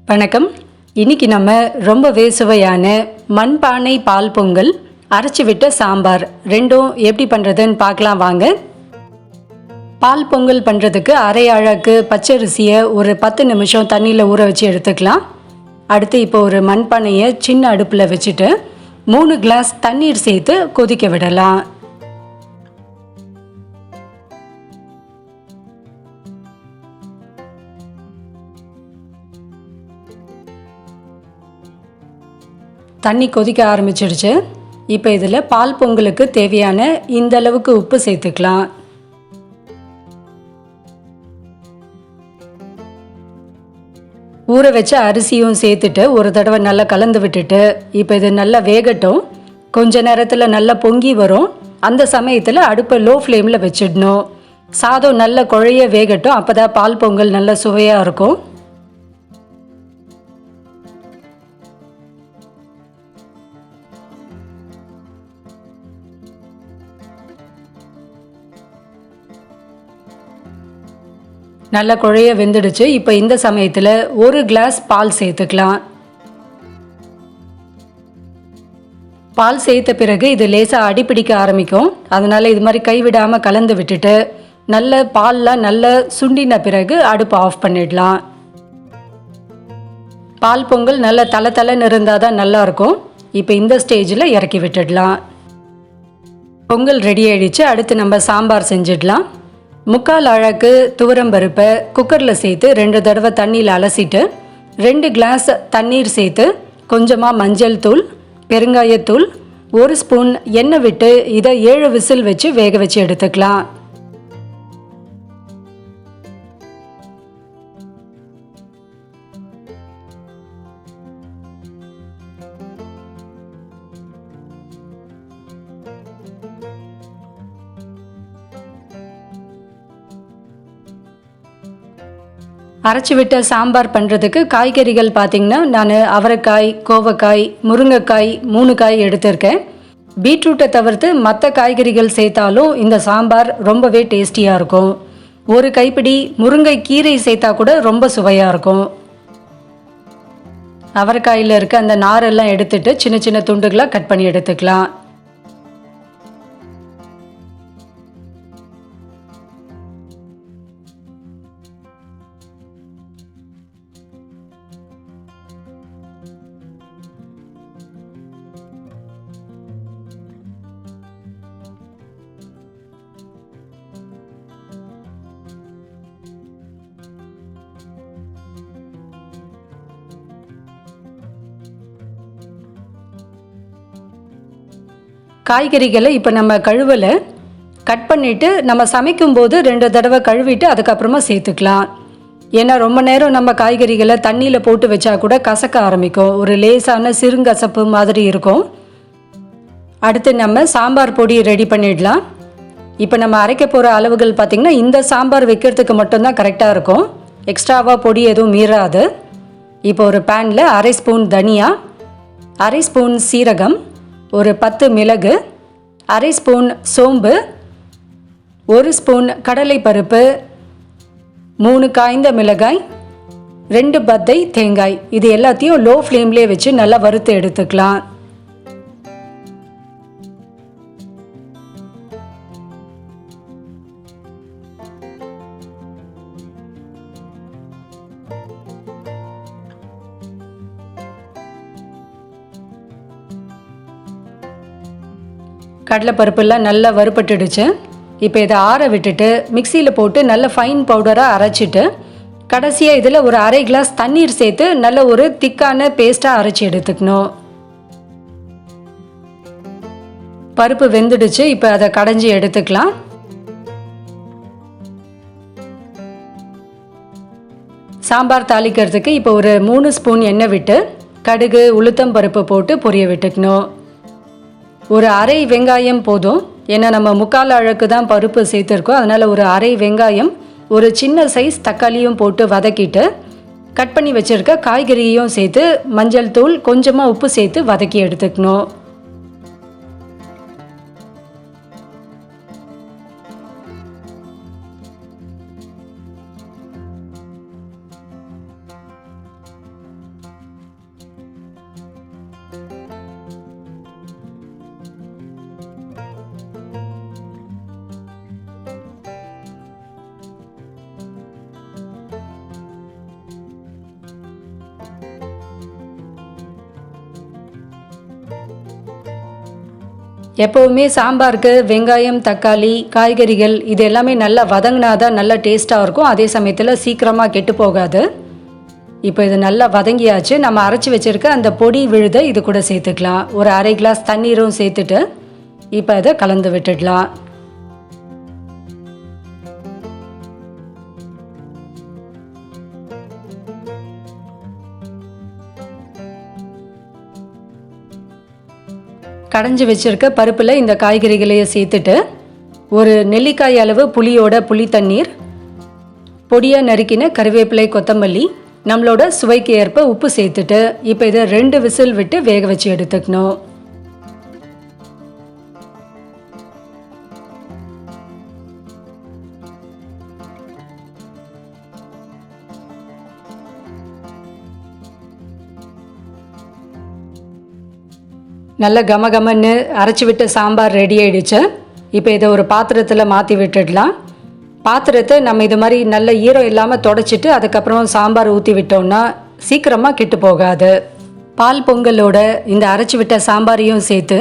வணக்கம். இன்னைக்கு நம்ம ரொம்பவே சுவையான மண்பானை பால் பொங்கல், அரைச்சி விட்ட சாம்பார் ரெண்டும் எப்படி பண்ணுறதுன்னு பார்க்கலாம் வாங்க. பால் பொங்கல் பண்ணுறதுக்கு அரை அழகு பச்சரிசியை ஒரு 10 நிமிஷம் தண்ணியில் ஊற வச்சு எடுத்துக்கலாம். அடுத்து இப்போ ஒரு மண்பானையை சின்ன அடுப்பில் வச்சுட்டு 3 கிளாஸ் தண்ணீர் சேர்த்து கொதிக்க விடலாம். தண்ணி கொதிக்க ஆரம்பிச்சிடுச்சு. இப்போ இதில் பால் பொங்கலுக்கு தேவையான இந்த அளவுக்கு உப்பு சேர்த்துக்கலாம். ஊற வச்ச அரிசியும் சேர்த்துட்டு ஒரு தடவை நல்லா கலந்து விட்டுட்டு இப்போ இது நல்லா வேகட்டும். கொஞ்ச நேரத்தில் நல்லா பொங்கி வரும். அந்த சமயத்தில் அடுப்பை லோ ஃப்ளேமில் வச்சிடணும். சாதம் நல்லா குழைய வேகட்டும். அப்போ தான் பால் பொங்கல் நல்லா சுவையாக இருக்கும். நல்லா குழைய வெந்துடுச்சு. இப்போ இந்த சமயத்தில் 1 கிளாஸ் பால் சேர்த்துக்கலாம். பால் சேர்த்த பிறகு இது லேசாக அடிப்பிடிக்க ஆரம்பிக்கும். அதனால் இது மாதிரி கைவிடாமல் கலந்து விட்டுட்டு நல்ல பால்லாம் நல்லா சுண்டின பிறகு அடுப்பு ஆஃப் பண்ணிடலாம். பால் பொங்கல் நல்லா தலை இருந்தால் தான் நல்லாயிருக்கும். இப்போ இந்த ஸ்டேஜில் இறக்கி விட்டுடலாம். பொங்கல் ரெடி ஆகிடுச்சு. அடுத்து நம்ம சாம்பார் செஞ்சிடலாம். 3/4 அழகு துவரம்பருப்பை குக்கரில் சேர்த்து 2 தடவை தண்ணியில் அலசிட்டு 2 கிளாஸ் தண்ணீர் சேர்த்து கொஞ்சமாக மஞ்சள் தூள், பெருங்காயத்தூள், 1 ஸ்பூன் எண்ணெய் விட்டு இதை 7 விசில் வச்சு வேக வச்சு எடுத்துக்கலாம். அரைச்சி விட்ட சாம்பார் பண்ணுறதுக்கு காய்கறிகள் பார்த்திங்கன்னா நான் அவரைக்காய், கோவக்காய், முருங்கைக்காய் 3 காய் எடுத்திருக்கேன். பீட்ரூட்டை தவிர்த்து மற்ற காய்கறிகள் சேர்த்தாலும் இந்த சாம்பார் ரொம்பவே டேஸ்டியாக இருக்கும். 1 கைப்பிடி முருங்கை கீரை சேர்த்தா கூட ரொம்ப சுவையாக இருக்கும். அவரைக்காயில் இருக்க அந்த நாரெல்லாம் எடுத்துட்டு சின்ன சின்ன துண்டுகளாக கட் பண்ணி எடுத்துக்கலாம். காய்கறிகளை இப்போ நம்ம கழுவலை, கட் பண்ணிவிட்டு நம்ம சமைக்கும்போது 2 தடவை கழுவிட்டு அதுக்கப்புறமா சேர்த்துக்கலாம். ஏன்னா ரொம்ப நேரம் நம்ம காய்கறிகளை தண்ணியில் போட்டு வச்சா கூட கசக்க ஆரம்பிக்கும். ஒரு லேசான சிறுங்கசப்பு மாதிரி இருக்கும். அடுத்து நம்ம சாம்பார் பொடி ரெடி பண்ணிடலாம். இப்போ நம்ம அரைக்க போகிற அளவுகள் பார்த்திங்கன்னா இந்த சாம்பார் வைக்கிறதுக்கு மட்டும்தான் கரெக்டாக இருக்கும். எக்ஸ்ட்ராவாக பொடி எதுவும் மீறாது. இப்போ ஒரு பேனில் 1/2 ஸ்பூன் தனியா, 1/2 ஸ்பூன் சீரகம், ஒரு 10 மிளகு, 1/2 ஸ்பூன் சோம்பு, 1 ஸ்பூன் கடலை பருப்பு, 3 காய்ந்த மிளகாய், 2 பத்தை தேங்காய், இது எல்லாத்தையும் லோ ஃப்ளேம்லேயே வச்சு நல்லா வறுத்து எடுத்துக்கலாம். கடலைப்பருப்பெல்லாம் நல்லா வறுபட்டுடுச்சு. இப்போ இதை ஆற விட்டுட்டு மிக்சியில் போட்டு நல்ல ஃபைன் பவுடராக அரைச்சிட்டு கடைசியாக இதில் ஒரு 1/2 கிளாஸ் தண்ணீர் சேர்த்து நல்ல ஒரு திக்கான பேஸ்ட்டாக அரைச்சி எடுத்துக்கணும். பருப்பு வெந்துடுச்சு. இப்போ அதை கடைஞ்சி எடுத்துக்கலாம். சாம்பார் தாளிக்கிறதுக்கு இப்போ ஒரு 3 ஸ்பூன் எண்ணெய் விட்டு கடுகு, உளுத்தம் பருப்பு போட்டு பொரிய விட்டுக்கணும். ஒரு 1/2 வெங்காயம் போதும். ஏன்னா நம்ம 3/4 அழகு தான் பருப்பு சேர்த்துருக்கோம். அதனால் ஒரு 1/2 வெங்காயம், ஒரு சின்ன சைஸ் தக்காளியும் போட்டு வதக்கிட்டு கட் பண்ணி வச்சுருக்க காய்கறியையும் சேர்த்து மஞ்சள் தூள், கொஞ்சமாக உப்பு சேர்த்து வதக்கி எடுத்துக்கணும். எப்போவுமே சாம்பாருக்கு வெங்காயம், தக்காளி, காய்கறிகள் இது எல்லாமே நல்லா வதங்கினாதான் நல்லா டேஸ்ட்டாக இருக்கும். அதே சமயத்தில் சீக்கிரமாக கெட்டு போகாது. இப்போ இது நல்லா வதங்கியாச்சு. நம்ம அரைச்சி வச்சுருக்க அந்த பொடி விழுதை இது கூட சேர்த்துக்கலாம். ஒரு அரை கிளாஸ் தண்ணீரும் சேர்த்துட்டு இப்போ அதை கலந்து விட்டுடலாம். கடைஞ்சி வச்சுருக்க பருப்பில் இந்த காய்கறிகளையும் சேர்த்துட்டு ஒரு நெல்லிக்காய் அளவு புளியோட புளி தண்ணீர், பொடியாக நறுக்கின கருவேப்பிலை, கொத்தமல்லி, நம்மளோட சுவைக்கு ஏற்ப உப்பு சேர்த்துட்டு இப்போ இதை 2 விசில் விட்டு வேக வச்சு எடுத்துக்கணும். நல்ல கமகமன்னு அரைச்சி விட்ட சாம்பார் ரெடி ஆயிடுச்சு. இப்போ இதை ஒரு பாத்திரத்தில் மாற்றி விட்டுடலாம். பாத்திரத்தை நம்ம இது மாதிரி நல்ல ஈரம் இல்லாமல் தொடச்சிட்டு அதுக்கப்புறம் சாம்பார் ஊற்றி விட்டோம்னா சீக்கிரமாக கெட்டு போகாது. பால் பொங்கலோட இந்த அரைச்சி விட்ட சாம்பாரையும் சேர்த்து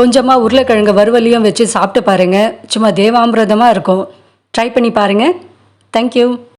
கொஞ்சமாக உருளைக்கிழங்கு வறுவலையும் வச்சு சாப்பிட்டு பாருங்கள். சும்மா தேவாமிர்தமாக இருக்கும். ட்ரை பண்ணி பாருங்கள். தேங்க்யூ.